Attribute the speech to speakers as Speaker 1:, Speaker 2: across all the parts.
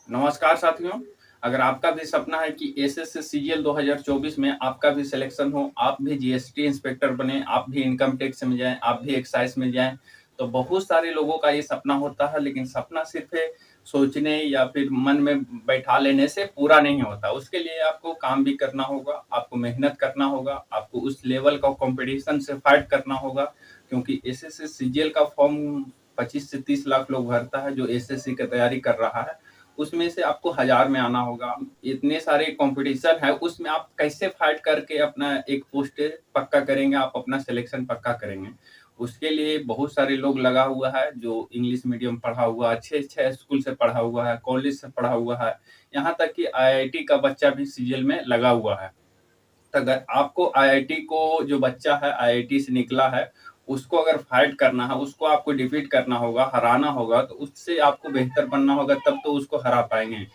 Speaker 1: नमस्कार साथियों, अगर आपका भी सपना है कि एसएससी सीजीएल 2024 में आपका भी सिलेक्शन हो, आप भी जीएसटी इंस्पेक्टर बने, आप भी इनकम टैक्स में जाएँ, आप भी एक्साइज में जाएँ, तो बहुत सारे लोगों का ये सपना होता है, लेकिन सपना सिर्फ़ सोचने या फिर मन में बैठा लेने से पूरा नहीं होता। उसके लिए आपको काम भी करना होगा, आपको मेहनत करना होगा, आपको उस लेवल का कॉम्पिटिशन से फाइट करना होगा, क्योंकि एसएससी सीजीएल का फॉर्म 25 से 30 लाख लोग भरता है, जो एसएससी की तैयारी कर रहा है। उसमें से आपको 1000 में आना होगा। इतने सारे कॉम्पिटिशन है, उसमें आप कैसे फाइट करके अपना एक पोस्ट पक्का करेंगे, आप अपना सिलेक्शन पक्का करेंगे। उसके लिए बहुत सारे लोग लगा हुआ है, जो इंग्लिश मीडियम पढ़ा हुआ, अच्छे-अच्छे स्कूल से पढ़ा हुआ है, कॉलेज से पढ़ा हुआ है, यहाँ तक कि आईआईटी का बच्चा भी सीजीएल में लगा हुआ है। तो अगर आपको आईआईटी को जो बच्चा है आईआईटी से निकला है, उसको अगर फाइट करना है, उसको आपको डिफीट करना होगा, हराना होगा, तो उससे आपको बेहतर बनना होगा, तब तो उसको हरा पाएँगे।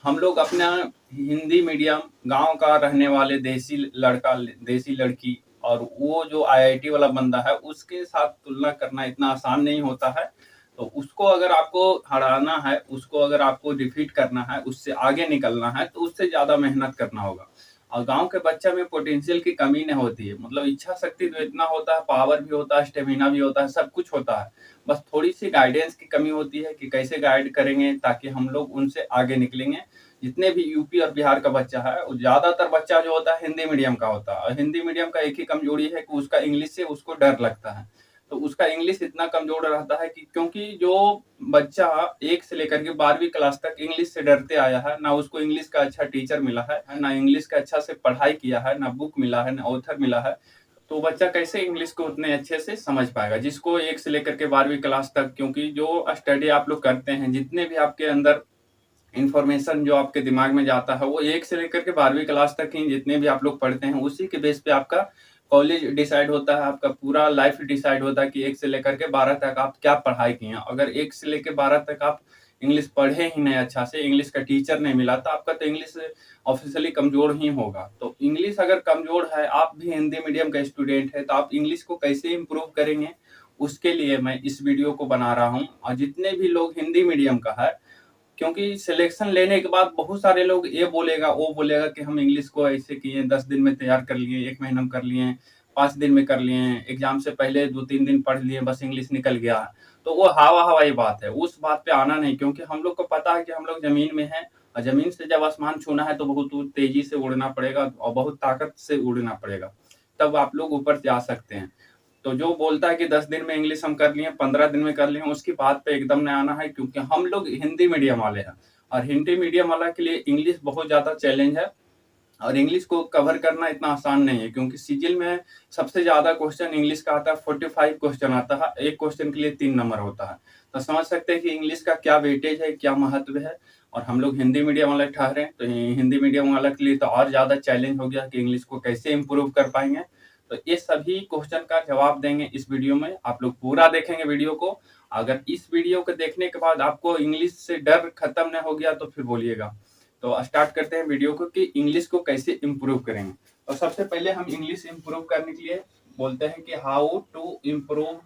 Speaker 1: हम लोग अपना हिंदी मीडियम गाँव का रहने वाले देसी लड़का, देसी लड़की और वो जो आईआईटी वाला बंदा है, उसके साथ तुलना करना इतना आसान नहीं होता है। तो उसको अगर आपको हराना है, उसको अगर आपको डिफीट करना है, उससे आगे निकलना है, तो उससे ज़्यादा मेहनत करना होगा। और गाँव के बच्चे में पोटेंशियल की कमी नहीं होती है, मतलब इच्छा शक्ति तो इतना होता है, पावर भी होता है, स्टेमिना भी होता है, सब कुछ होता है। बस थोड़ी-सी गाइडेंस की कमी होती है कि कैसे गाइड करेंगे ताकि हम लोग उनसे आगे निकलेंगे। जितने भी यूपी और बिहार का बच्चा है, वो ज़्यादातर बच्चा जो होता है हिंदी मीडियम का होता है, और हिंदी मीडियम का एक ही कमजोरी है कि उसका इंग्लिश से उसको डर लगता है। तो उसका इंग्लिश इतना कमज़ोर रहता है कि क्योंकि जो बच्चा 1 से लेकर के 12वीं क्लास तक इंग्लिश से डरते आया है, ना उसको इंग्लिश का अच्छा टीचर मिला है, ना इंग्लिश का अच्छा से पढ़ाई किया है, ना बुक मिला है, ना ऑथर मिला है, तो बच्चा कैसे इंग्लिश को उतने अच्छे से समझ पाएगा? जिसको 1 से लेकर के 12वीं क्लास तक, क्योंकि जो स्टडी आप लोग करते हैं, जितने भी आपके अंदर इन्फॉर्मेशन जो आपके दिमाग में जाता है, वो 1 से लेकर के 12वीं क्लास तक ही जितने भी आप लोग पढ़ते हैं, उसी के बेस पे आपका कॉलेज डिसाइड होता है, आपका पूरा लाइफ डिसाइड होता है कि 1 से लेकर के 12 तक आप क्या पढ़ाई किए हैं। अगर 1 से लेके 12 तक आप इंग्लिश पढ़े ही नहीं अच्छा से, इंग्लिश का टीचर नहीं मिला, तो आपका तो इंग्लिश ऑफ़िशियली कमज़ोर ही होगा। तो इंग्लिश अगर कमज़ोर है, आप भी हिंदी मीडियम का स्टूडेंट है, तो आप इंग्लिश को कैसे इम्प्रूव करेंगे? उसके लिए मैं इस वीडियो को बना रहा हूँ, और जितने भी लोग हिंदी मीडियम का है, क्योंकि सिलेक्शन लेने के बाद बहुत सारे लोग ये बोलेगा, वो बोलेगा कि हम इंग्लिश को ऐसे किए, 10 दिन में तैयार कर लिए, 1 महीना में कर लिए, 5 दिन में कर लिए, एग्ज़ाम से पहले 2-3 दिन पढ़ लिए, बस इंग्लिश निकल गया। तो वो हवा-हवाई बात है, उस बात पे आना नहीं, क्योंकि हम लोग को पता है कि हम लोग ज़मीन में हैं, और ज़मीन से जब आसमान छूना है तो बहुत तेज़ी से उड़ना पड़ेगा और बहुत ताकत से उड़ना पड़ेगा, तब आप लोग ऊपर जा सकते हैं। तो जो बोलता है कि 10 दिन में इंग्लिश हम कर लिए, 15 दिन में कर लिए, उसकी बात पे एकदम नहीं आना है, क्योंकि हम लोग हिंदी मीडियम वाले हैं, और हिंदी मीडियम वाला के लिए इंग्लिश बहुत ज़्यादा चैलेंज है, और इंग्लिश को कवर करना इतना आसान नहीं है, क्योंकि सीजीएल में सबसे ज़्यादा क्वेश्चन इंग्लिश का आता है, 45 क्वेश्चन आता है, एक क्वेश्चन के लिए 3 नंबर होता है। तो समझ सकते हैं कि इंग्लिश का क्या वेटेज है, क्या महत्व है, और हम लोग हिंदी मीडियम वाले ठहरे, तो हिंदी मीडियम वाला के लिए तो और ज़्यादा चैलेंज हो गया कि इंग्लिश को कैसे इम्प्रूव कर पाएँगे। तो ये सभी क्वेश्चन का जवाब देंगे इस वीडियो में, आप लोग पूरा देखेंगे वीडियो को। अगर इस वीडियो को देखने के बाद आपको इंग्लिश से डर खत्म नहीं हो गया, तो फिर बोलिएगा। तो स्टार्ट करते हैं वीडियो को कि इंग्लिश को कैसे इम्प्रूव करेंगे। और सबसे पहले हम इंग्लिश इम्प्रूव करने के लिए बोलते हैं कि how to improve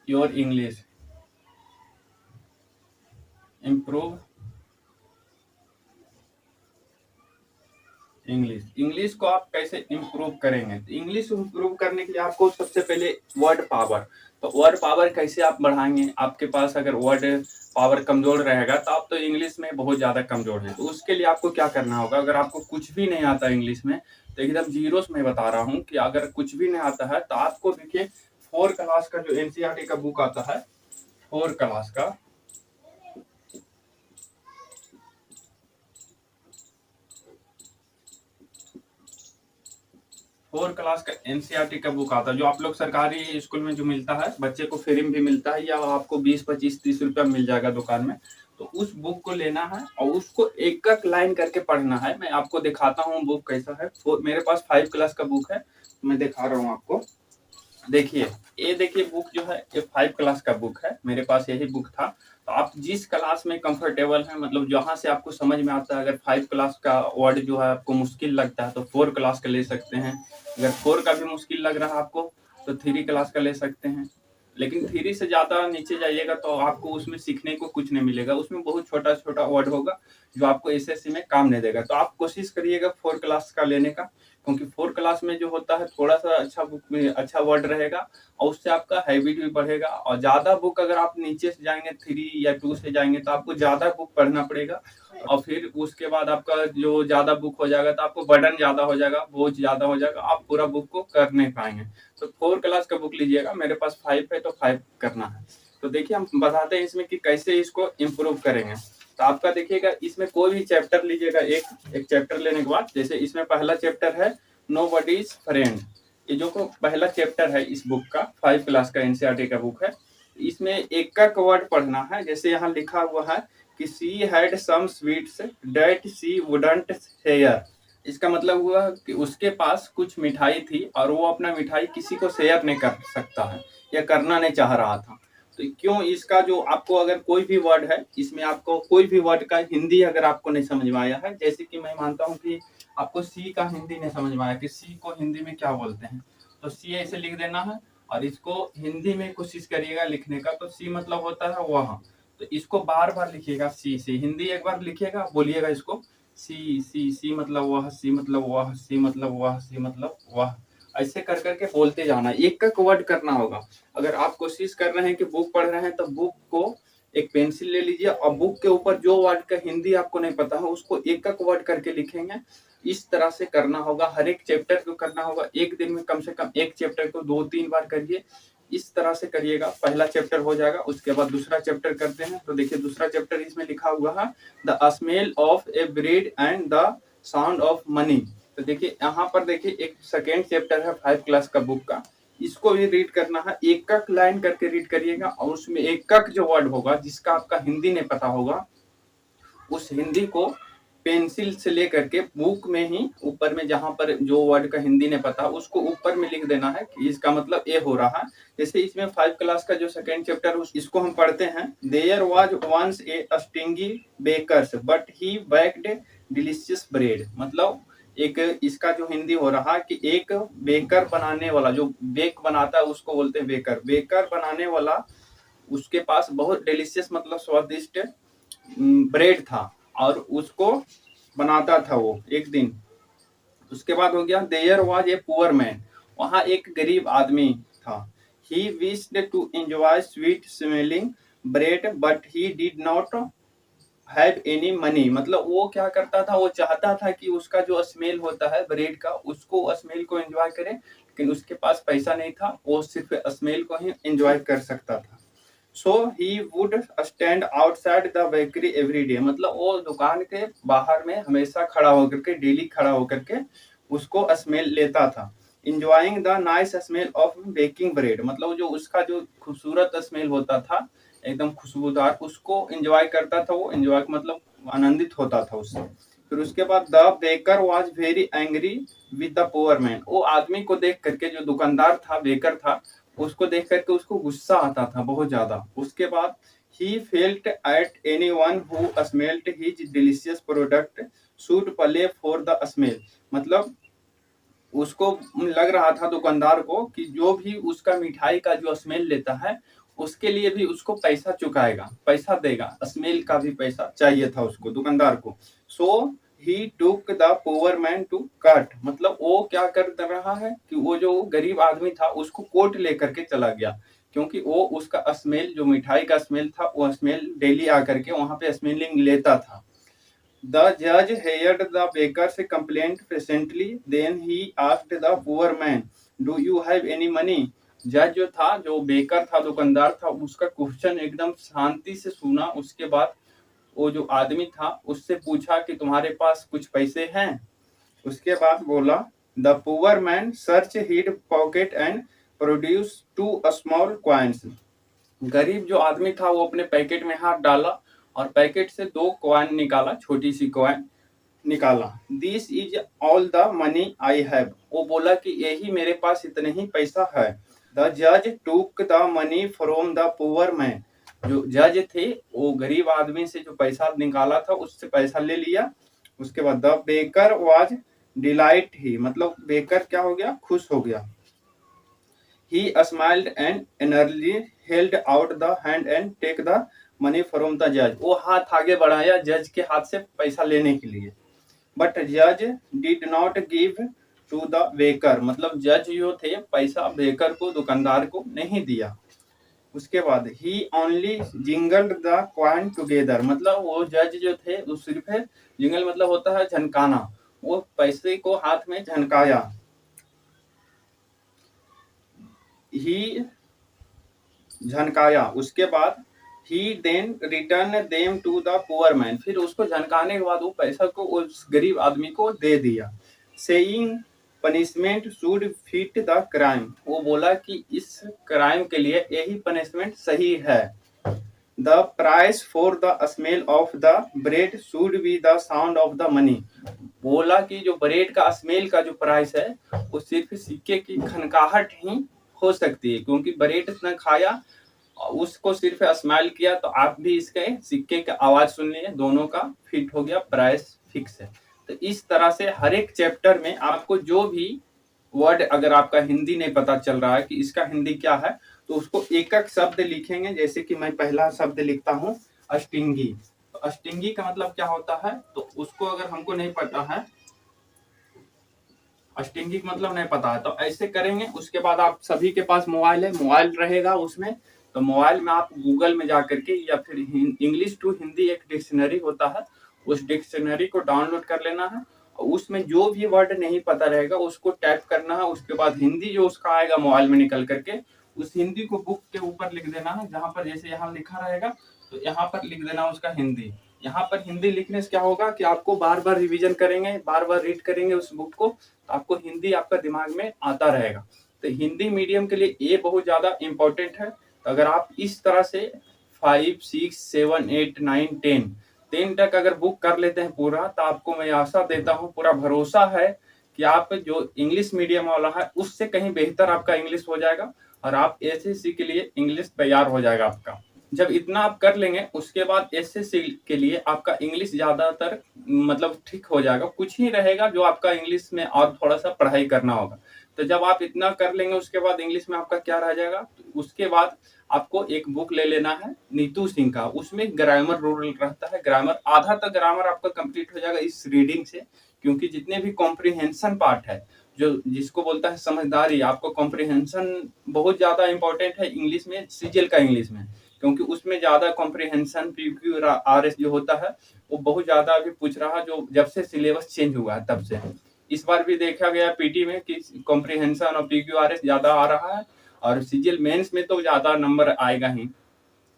Speaker 1: your English. Improve English. English को आप कैसे इम्प्रूव करेंगे? तो इंग्लिश इम्प्रूव करने के लिए आपको सबसे पहले वर्ड पावर, तो वर्ड पावर कैसे आप बढ़ाएंगे? आपके पास अगर वर्ड पावर कमजोर रहेगा, तो आप तो इंग्लिश में बहुत ज़्यादा कमजोर हैं। तो उसके लिए आपको क्या करना होगा? अगर आपको कुछ भी नहीं आता इंग्लिश में, तो एकदम जीरो से मैं बता रहा हूँ कि अगर कुछ भी नहीं आता है, तो आपको देखिए 4 क्लास का जो एनसीईआरटी का बुक आता है, 4 क्लास का 4 क्लास का एनसीईआरटी का बुक आता है, जो आप लोग सरकारी स्कूल में जो मिलता है, बच्चे को फ्री में भी मिलता है, या आपको 20, 25, 30 रुपया मिल जाएगा दुकान में। तो उस बुक को लेना है और उसको एक-एक लाइन करके पढ़ना है। मैं आपको दिखाता हूँ बुक कैसा है। मेरे पास 5 क्लास का बुक है, मैं दिखा रहा हूँ आपको। देखिए, ये देखिए बुक जो है, ये 5 क्लास का बुक है, मेरे पास यही बुक था। तो आप जिस क्लास में कंफर्टेबल हैं, मतलब जहाँ से आपको समझ में आता है, अगर 5 क्लास का वर्ड जो है आपको मुश्किल लगता है, तो 4 क्लास का ले सकते हैं। अगर 4 का भी मुश्किल लग रहा है आपको, तो 3 क्लास का ले सकते हैं। लेकिन 3 से ज़्यादा नीचे जाइएगा तो आपको उसमें सीखने को कुछ नहीं मिलेगा। उसमें बहुत छोटा-छोटा वर्ड होगा जो आपको एसएससी में काम नहीं देगा। तो आप कोशिश करिएगा 4 क्लास का लेने का, क्योंकि 4 क्लास में जो होता है थोड़ा-सा अच्छा बुक में अच्छा वर्ड रहेगा और उससे आपका हैबिट भी बढ़ेगा। और ज़्यादा बुक अगर आप नीचे से जाएँगे 3 या 2 से जाएँगे तो आपको ज़्यादा बुक पढ़ना पड़ेगा और फिर उसके बाद आपका जो ज़्यादा बुक हो जाएगा तो आपको बर्डन ज़्यादा हो जाएगा, बोझ ज़्यादा हो जाएगा, आप पूरा बुक को कर नहीं पाएँगे। तो 4 क्लास का बुक लीजिएगा, मेरे पास 5 है तो 5 करना है। तो देखिए हम बताते हैं इसमें कि कैसे इसको इम्प्रूव करेंगे। तो आपका देखिएगा इसमें कोई भी चैप्टर लीजिएगा, एक चैप्टर लेने के बाद जैसे इसमें पहला चैप्टर है नोबडीज फ्रेंड। ये जो पहला चैप्टर है इस बुक का 5 क्लास का एनसीईआरटी का बुक है। इसमें एक वर्ड पढ़ना है। जैसे यहाँ लिखा हुआ है कि she had some sweets that she wouldn't share. इसका मतलब हुआ कि उसके पास कुछ मिठाई थी और वो अपना मिठाई किसी को शेयर नहीं कर सकता है या करना नहीं चाह रहा था। तो क्यों इसका जो आपको अगर कोई भी वर्ड है इसमें आपको कोई भी वर्ड का हिंदी अगर आपको नहीं समझ में आया है, जैसे कि मैं मानता हूँ कि आपको सी का हिंदी नहीं समझ में आया कि सी को हिंदी में क्या बोलते हैं, तो सी ऐसे लिख देना है और इसको हिंदी में कोशिश करिएगा लिखने का। तो सी मतलब होता है वह, तो इसको बार बार लिखिएगा सी से। हिंदी एक बार लिखिएगा, बोलिएगा इसको सी सी सी मतलब वह, सी मतलब वह, सी मतलब वह, सी मतलब वह। ऐसे कर करके बोलते जाना, एक एक वर्ड करना होगा। अगर आप कोशिश कर रहे हैं कि बुक पढ़ रहे हैं तो बुक को एक पेंसिल ले लीजिए और बुक के ऊपर जो वर्ड का हिंदी आपको नहीं पता है उसको एक एक वर्ड करके लिखेंगे। इस तरह से करना होगा, हर एक चैप्टर को करना होगा। एक दिन में कम से कम एक चैप्टर को 2-3 बार करिए। इस तरह से करिएगा, पहला चैप्टर हो जाएगा। उसके बाद दूसरा चैप्टर करते हैं। तो देखिए दूसरा चैप्टर इसमें लिखा हुआ है the smell of A bread and the sound of money. तो देखिए यहाँ पर देखिए एक सेकेंड चैप्टर है 5 क्लास का बुक का, इसको भी रीड करना है। एक एक लाइन करके रीड करिएगा और उसमें एक एक जो वर्ड होगा जिसका आपका हिंदी नहीं पता होगा उस हिंदी को पेंसिल से लेकर के बुक में ही ऊपर में जहां पर जो वर्ड का हिंदी नहीं पता उसको ऊपर में लिख देना है कि इसका मतलब ए हो रहा है। जैसे इसमें 5 क्लास का जो सेकेंड चैप्टर इसको हम पढ़ते हैं। There was once a stingy bakers but he baked delicious bread. मतलब एक इसका जो हिंदी हो रहा है कि एक बेकर बनाने वाला, जो बेक बनाता है उसको बोलते हैं बेकर। बेकर बनाने वाला उसके पास बहुत डिलीशियस मतलब स्वादिष्ट ब्रेड था और उसको बनाता था वो एक दिन। उसके बाद हो गया there was a poor man, वहां एक गरीब आदमी था। He wished to enjoy sweet smelling bread but he did not have any money. मतलब वो क्या करता था, वो चाहता था कि उसका जो स्मेल होता है ब्रेड का उसको स्मेल को एंजॉय करे, लेकिन उसके पास पैसा नहीं था, वो सिर्फ स्मेल को ही एंजॉय कर सकता था। So he would stand outside the bakery every day. मतलब वो दुकान के बाहर में हमेशा खड़ा होकर के, डेली खड़ा होकर के उसको स्मेल लेता था। Enjoying the nice smell of baking bread. मतलब जो उसका जो खूबसूरत स्मेल होता था एकदम खुशबूदार, उसको एंजॉय करता था वो। एंजॉय मतलब आनंदित होता था उससे। फिर उसके बाद the baker was very angry with the poor man. वो आदमी को देख करके, जो दुकानदार था बेकर था, उसको देख करके उसको गुस्सा आता था बहुत ज्यादा। उसके बाद he felt at anyone who smelled his delicious product should pay for the smell। मतलब उसको लग रहा था दुकानदार को कि जो भी उसका मिठाई का जो स्मेल लेता है उसके लिए भी उसको पैसा चुकाएगा, पैसा देगा, स्मेल का भी पैसा चाहिए था उसको, दुकानदार को। So he took the poor man to court. मतलब वो क्या कर रहा है कि वो जो गरीब आदमी था उसको कोट लेकर के चला गया, क्योंकि वो उसका स्मेल, जो मिठाई का स्मेल था, वो स्मेल डेली आकर के वहां पे स्मेलिंग लेता था। The judge heard the baker's complaint patiently. Then he asked the poor man, "Do you have any money?" जज जो था, जो बेकर था, दुकानदार था, उसका क्वेश्चन एकदम शांति से सुना। उसके बाद वो जो आदमी था उससे पूछा कि तुम्हारे पास कुछ पैसे हैं। उसके बाद बोला the poor man search his pocket and produce 2 small coins. गरीब जो आदमी था वो अपने पैकेट में हाथ डाला और पैकेट से 2 कॉइन निकाला, छोटी सी कॉइन निकाला। This is all the money I have. वो बोला कि यही मेरे पास इतने ही पैसा है। द जज took the money from the poor man. जो जज थे वो गरीब आदमी से जो पैसा निकाला था उससे पैसा ले लिया। उसके बाद द बेकर वाज डिलाइट ही। मतलब बेकर क्या हो गया, खुश हो गया। He smiled and energy held out the hand and take the money from the जज। वो हाथ आगे बढ़ाया जज के हाथ से पैसा लेने के लिए। बट जज did not give to the baker, मतलब जज जो थे पैसा बेकर को, दुकानदार को नहीं दिया। उसके बाद ही ओनली जिंगल्ड द कॉइन टुगेदर, मतलब वो जज जो थे वो सिर्फ जिंगल मतलब होता है झनकाना, वो पैसे को हाथ में झनकाया। ही झनकाया, उसके बाद ही then return them to the poor man, फिर उसको झनकाने के बाद वो पैसा को उस गरीब आदमी को दे दिया। Saying punishment should fit the crime, वो बोला कि इस क्राइम के लिए यही पनिशमेंट सही है। The price for the smell of the bread should be the sound of the money, बोला कि जो ब्रेड का स्मेल का जो प्राइस है वो सिर्फ सिक्के की खनकाहट ही हो सकती है, क्योंकि ब्रेड ने खाया उसको सिर्फ स्माइल किया तो आप भी इसके सिक्के का आवाज सुन लिए, दोनों का फिट हो गया, प्राइस फिक्स है। तो इस तरह से हर एक चैप्टर में आपको जो भी वर्ड, अगर आपका हिंदी नहीं पता चल रहा है कि इसका हिंदी क्या है, तो उसको एक एक शब्द लिखेंगे। जैसे कि मैं पहला शब्द लिखता हूँ अष्टिंगी, तो अष्टिंगी का मतलब क्या होता है, तो उसको अगर हमको नहीं पता है, अष्टिंगी का मतलब नहीं पता है, तो ऐसे करेंगे। उसके बाद आप सभी के पास मोबाइल है, मोबाइल रहेगा उसमें, तो मोबाइल में आप गूगल में जा करके या फिर इंग्लिश टू हिंदी एक डिक्शनरी होता है, उस डिक्शनरी को डाउनलोड कर लेना है। उसमें जो भी वर्ड नहीं पता रहेगा उसको टाइप करना है। उसके बाद हिंदी जो उसका आएगा मोबाइल में निकल करके, उस हिंदी को बुक के ऊपर लिख देना है। जहां पर जैसे यहाँ लिखा रहेगा तो यहाँ पर लिख देना उसका हिंदी। यहाँ पर हिंदी लिखने से क्या होगा कि आपको बार बार रिवीजन करेंगे, बार बार रीड करेंगे उस बुक को, तो आपको हिंदी आपका दिमाग में आता रहेगा। तो हिंदी मीडियम के लिए ये बहुत ज्यादा इंपॉर्टेंट है। तो अगर आप इस तरह से 5, 6, 7, 8, 9, 10 तक अगर बुक कर लेते हैं पूरा, तो आपको मैं आशा देता हूँ, पूरा भरोसा है कि आप जो इंग्लिश मीडियम वाला है उससे कहीं बेहतर आपका इंग्लिश हो जाएगा और आप एसएससी के लिए इंग्लिश तैयार हो जाएगा आपका। जब इतना आप कर लेंगे उसके बाद एसएससी के लिए आपका इंग्लिश ज्यादातर मतलब ठीक हो जाएगा, कुछ ही रहेगा जो आपका इंग्लिश में और थोड़ा सा पढ़ाई करना होगा। तो जब आप इतना कर लेंगे उसके बाद इंग्लिश में आपका क्या रह जाएगा, तो उसके बाद आपको एक बुक ले लेना है नीतू सिंह का, उसमें ग्रामर रूल रहता है। ग्रामर आधा तक ग्रामर आपका कंप्लीट हो जाएगा इस रीडिंग से, क्योंकि जितने भी कॉम्प्रिहेंशन पार्ट है, जो जिसको बोलता है समझदारी, आपको कॉम्प्रिहेंशन बहुत ज्यादा इंपॉर्टेंट है इंग्लिश में, सीजीएल का इंग्लिश में, क्योंकि उसमें ज्यादा कॉम्प्रिहेंशन पीक्यू आरएस जो होता है वो बहुत ज्यादा अभी पूछ रहा, जो जब से सिलेबस चेंज हुआ है तब से। इस बार भी देखा गया पीटी में कि कॉम्प्रिहेंशन और पीक्यू आरएस ज्यादा आ रहा है, और सीजीएल मेंस में तो ज्यादा नंबर आएगा ही,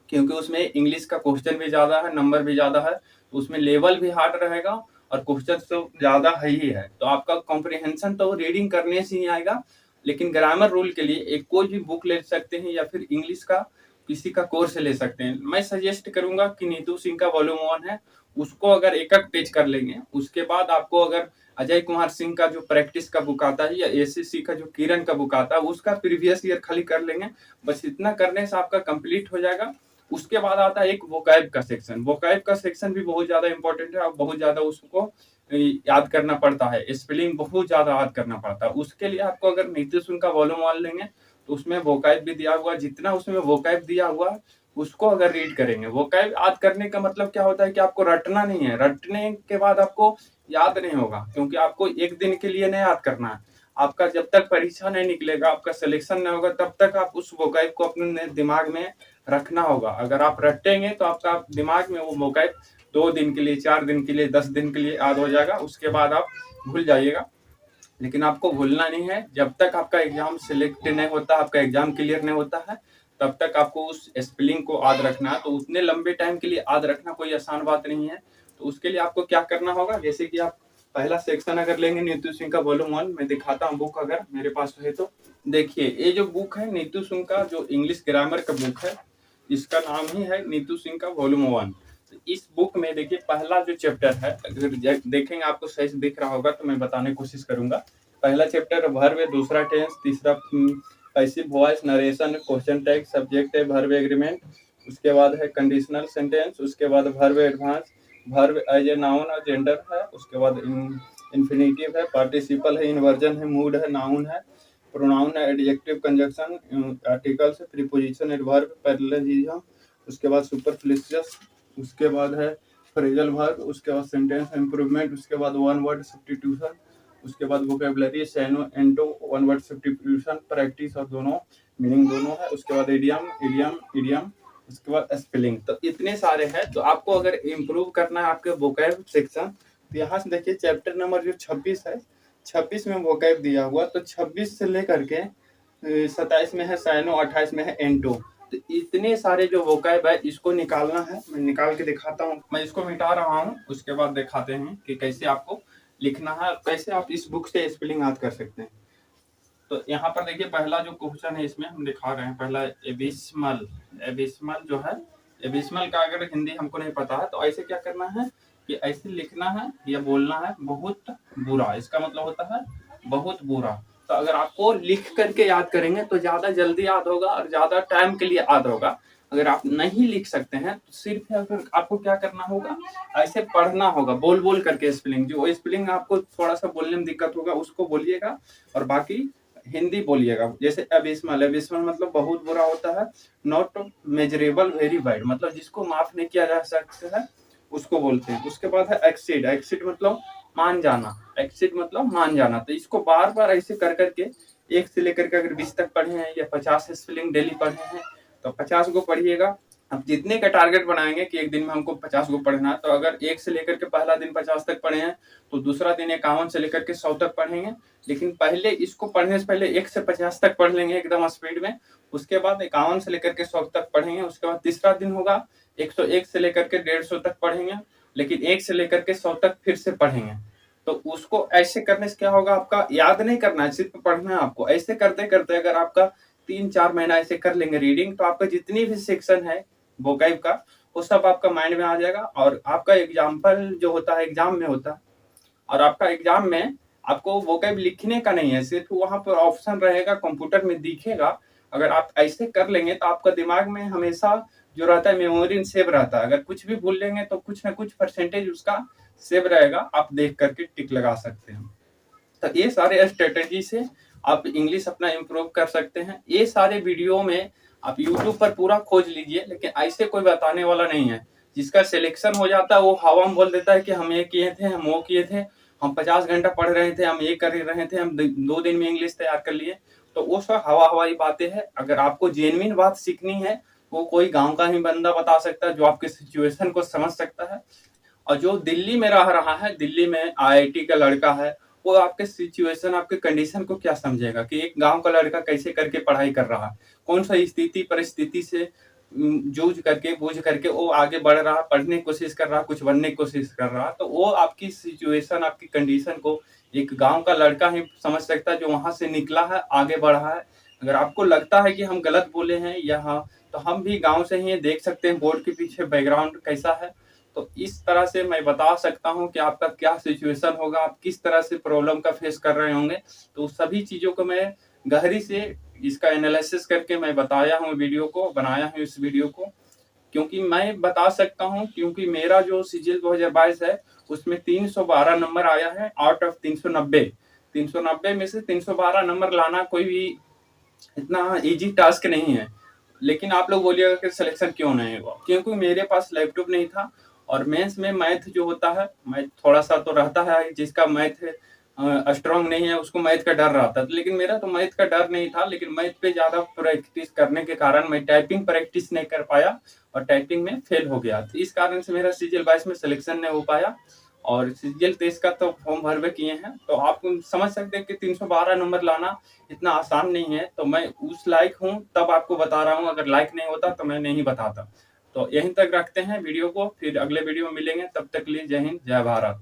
Speaker 1: क्योंकि उसमें इंग्लिश का क्वेश्चन भी ज्यादा है, नंबर भी ज्यादा है, तो उसमें लेवल भी हार्ड रहेगा और क्वेश्चन तो ज्यादा है ही है। तो आपका कॉम्प्रिहेंशन तो रीडिंग करने से ही आएगा, लेकिन ग्रामर रूल के लिए एक कोई भी बुक ले सकते हैं या फिर इंग्लिश का किसी का कोर्स ले सकते हैं। मैं सजेस्ट करूंगा कि नीतू सिंह का वॉल्यूम 1 है, उसको अगर एक एक पेज कर लेंगे, उसके बाद आपको अगर अजय कुमार सिंह का जो प्रैक्टिस का बुक आता है या एसएससी का जो किरण का बुक आता है उसका प्रीवियस ईयर खाली कर लेंगे, बस इतना करने से आपका कंप्लीट हो जाएगा। उसके बाद आता है एक वोकैब का सेक्शन, वोकैब का सेक्शन भी बहुत ज्यादा इंपॉर्टेंट है और बहुत ज्यादा उसको याद करना पड़ता है, स्पेलिंग बहुत ज्यादा याद करना पड़ता है। उसके लिए आपको अगर नीतू सिंह का वॉल्यूम 1 लेंगे तो उसमें वोकैब भी दिया हुआ, जितना उसमें वोकैब दिया हुआ उसको अगर रीड करेंगे। वोकैब याद करने का मतलब क्या होता है कि आपको रटना नहीं है, रटने के बाद आपको याद नहीं होगा, क्योंकि आपको एक दिन के लिए नहीं याद करना है। आपका जब तक परीक्षा नहीं निकलेगा, आपका सिलेक्शन नहीं होगा, तब तक आप उस वोकैब को अपने दिमाग में रखना होगा। अगर आप रटेंगे तो आपका दिमाग में वो वोकैब 2 दिन के लिए, 4 दिन के लिए, 10 दिन के लिए याद हो जाएगा, उसके बाद आप भूल जाइएगा। लेकिन आपको भूलना नहीं है, जब तक आपका एग्जाम सिलेक्ट नहीं होता, आपका एग्जाम क्लियर नहीं होता है, तब तक आपको उस स्पेलिंग को याद रखना है। तो उतने लंबे टाइम के लिए याद रखना कोई आसान बात नहीं है। तो उसके लिए आपको क्या करना होगा, जैसे कि आप पहला सेक्शन अगर लेंगे नीतू सिंह का वॉल्यूम 1, मैं दिखाता हूँ बुक अगर मेरे पास है तो। देखिए ये जो बुक है नीतू सिंह का जो इंग्लिश ग्रामर का बुक है, इसका नाम ही है नीतू सिंह का वॉल्यूम 1। इस बुक में देखिए पहला जो चैप्टर है, अगर देखेंगे आपको सही से दिख रहा होगा तो मैं बताने की कोशिश करूंगा। पहला चैप्टर वर्ब है, दूसरा टेंस, तीसरा passive voice, narration, question tag, subject है, वर्ब एग्रीमेंट, उसके बाद है कंडीशनल सेंटेंस, उसके बाद verb advance, verb as a noun और जेंडर है, उसके बाद इन्फिनेटिव है, पार्टिसिपल है, इन्वर्जन है, मूड है, नाउन है,
Speaker 2: pronoun, adjective, conjunction, articles, preposition, adverb, parallelism, उसके बाद सुपरफ्लुशियस, उसके बाद है फ्रेजल वर्ब, उसके बाद सेंटेंस इंप्रूवमेंट, उसके बाद वन वर्ड सब्स्टिट्यूशन, उसके बाद vocabulary, syno, anto, one word substitution, practice और दोनों मीनिंग दोनों है, उसके बाद इडियम, उसके बाद स्पेलिंग। तो इतने सारे हैं। तो आपको अगर इम्प्रूव करना है आपके वोकैब सेक्शन, तो यहाँ से देखिए चैप्टर नंबर जो 26 है, 26 में वोकैब दिया हुआ, तो 26 से लेकर के 27 में है सैनो, 28 में है एंटो। तो इतने सारे जो वोकैब है इसको निकालना है। मैं निकाल के दिखाता हूँ, मैं इसको मिटा रहा हूँ, उसके बाद दिखाते हैं कि कैसे आपको लिखना है, कैसे आप इस बुक से स्पेलिंग याद कर सकते हैं। तो यहाँ पर देखिए पहला जो क्वेश्चन है इसमें हम दिखा रहे हैं, पहला एबिस्मल जो है, एबिस्मल का अगर हिंदी हमको नहीं पता है तो ऐसे क्या करना है कि ऐसे लिखना है या बोलना है, बहुत बुरा, इसका मतलब होता है बहुत बुरा। तो अगर आपको लिख करके याद करेंगे तो ज्यादा जल्दी याद होगा और ज्यादा टाइम के लिए याद होगा। अगर आप नहीं लिख सकते हैं तो सिर्फ अगर आपको क्या करना होगा, ऐसे पढ़ना होगा, बोल बोल करके स्पेलिंग, जो स्पेलिंग आपको थोड़ा सा बोलने में दिक्कत होगा उसको बोलिएगा और बाकी हिंदी बोलिएगा। जैसे एबिस्मल मतलब बहुत बुरा होता है, नॉट मेजरेबल, वेरी बैड, मतलब जिसको माफ नहीं किया जा सकता है उसको बोलते हैं। उसके बाद है एक्सीड मतलब मान जाना, तो इसको बार बार ऐसे कर करके 1 से लेकर के अगर 20 तक पढ़े हैं या 50 स्पेलिंग डेली पढ़े हैं तो 50 को पढ़िएगा। अब जितने का टारगेट बनाएंगे कि एक दिन में हमको 50 को पढ़ना है, तो अगर 1 से लेकर के पहला दिन 50 तक पढ़े हैं तो दूसरा दिन 51 से लेकर के 100 तक पढ़ेंगे। लेकिन पहले इसको पढ़ने से पहले 1 से 50 तक पढ़ लेंगे एकदम स्पीड में, उसके बाद 51 से लेकर के 100 तक पढ़ेंगे। उसके बाद तीसरा दिन होगा 101 से लेकर के 150 तक पढ़ेंगे, लेकिन 1 से लेकर के 100 तक फिर से पढ़ेंगे। तो उसको ऐसे करने से क्या होगा, आपका याद नहीं करना है, सिर्फ पढ़ना है आपको। ऐसे करते करते अगर आपका 3-4 महीना ऐसे कर लेंगे रीडिंग, तो आपका जितनी भी सेक्शन है वोकैब का वो सब आपका माइंड में आ जाएगा। और आपका एग्जाम्पल जो होता है एग्जाम में होता है, और आपका एग्जाम में आपको वोकैब लिखने का नहीं है, सिर्फ वहां पर ऑप्शन रहेगा, कंप्यूटर में दिखेगा। अगर आप ऐसे कर लेंगे तो आपका दिमाग में हमेशा जो रहता है मेमोरी सेव रहता है। अगर कुछ भी भूल लेंगे तो कुछ ना कुछ परसेंटेज उसका सेव रहेगा, आप देख करके टिक लगा सकते हैं। तो ये सारे स्ट्रेटेजी से आप इंग्लिश अपना इम्प्रूव कर सकते हैं। ये सारे वीडियो में आप यूट्यूब पर पूरा खोज लीजिए, लेकिन ऐसे कोई बताने वाला नहीं है। जिसका सिलेक्शन हो जाता है वो हवा में बोल देता है कि हम ये किए थे, हम वो किए थे, हम 50 घंटा पढ़ रहे थे, हम ये कर रहे थे, हम 2 दिन में इंग्लिश तैयार कर लिए। तो वो सब हवाई बातें हैं। अगर आपको जेन्युइन बात सीखनी है वो कोई गांव का ही बंदा बता सकता है जो आपके सिचुएशन को समझ सकता है। और जो दिल्ली में रह रहा है, दिल्ली में IIT का लड़का है, वो आपके सिचुएशन, आपके कंडीशन को क्या समझेगा कि एक गांव का लड़का कैसे करके पढ़ाई कर रहा है, कौन सा स्थिति परिस्थिति से जूझ करके बूझ करके वो आगे बढ़ रहा, पढ़ने की कोशिश कर रहा, कुछ बनने की कोशिश कर रहा। तो वो आपकी सिचुएशन, आपकी कंडीशन को एक गांव का लड़का ही समझ सकता है जो वहां से निकला है, आगे बढ़ा है। अगर आपको लगता है कि हम गलत बोले हैं या हाँ, तो हम भी गांव से ही देख सकते हैं बोर्ड के पीछे बैकग्राउंड कैसा है। तो इस तरह से मैं बता सकता हूं कि आपका क्या सिचुएशन होगा, आप किस तरह से प्रॉब्लम का फेस कर रहे होंगे। तो सभी चीजों को मैं गहरी से इसका एनालिसिस करके मैं बताया हूं, वीडियो को बनाया हूं इस वीडियो को, क्योंकि मैं बता सकता हूं, क्योंकि मेरा जो सीजीएल 2022 है उसमें 312 नंबर आया है आउट ऑफ 390। 390 में से 312 नंबर लाना कोई भी इतना इजी टास्क नहीं है। लेकिन आप लोग बोलिएगा कि सिलेक्शन क्यों नहीं हुआ, क्योंकि मेरे पास लैपटॉप नहीं था और मेंस में मैथ जो होता है, मैथ थोड़ा सा तो रहता है, जिसका मैथ स्ट्रांग नहीं है उसको मैथ का डर रहता है। लेकिन मेरा तो मैथ का डर नहीं था, लेकिन मैथ पे ज्यादा प्रैक्टिस करने के कारण मैं टाइपिंग प्रैक्टिस नहीं कर पाया और टाइपिंग में फेल हो गया। तो इस कारण से मेरा सीजीएल 22 में सिलेक्शन नहीं हो पाया। और सीजीएल 23 का तो फॉर्म भरवे किए हैं, तो आप समझ सकते हैं कि 312 नंबर लाना इतना आसान नहीं है। तो मैं उस लायक हूँ तब आपको बता रहा हूँ, अगर लायक नहीं होता तो मैं नहीं बताता। तो यहीं तक रखते हैं वीडियो को, फिर अगले वीडियो में मिलेंगे, तब तक के लिए जय हिंद, जय भारत।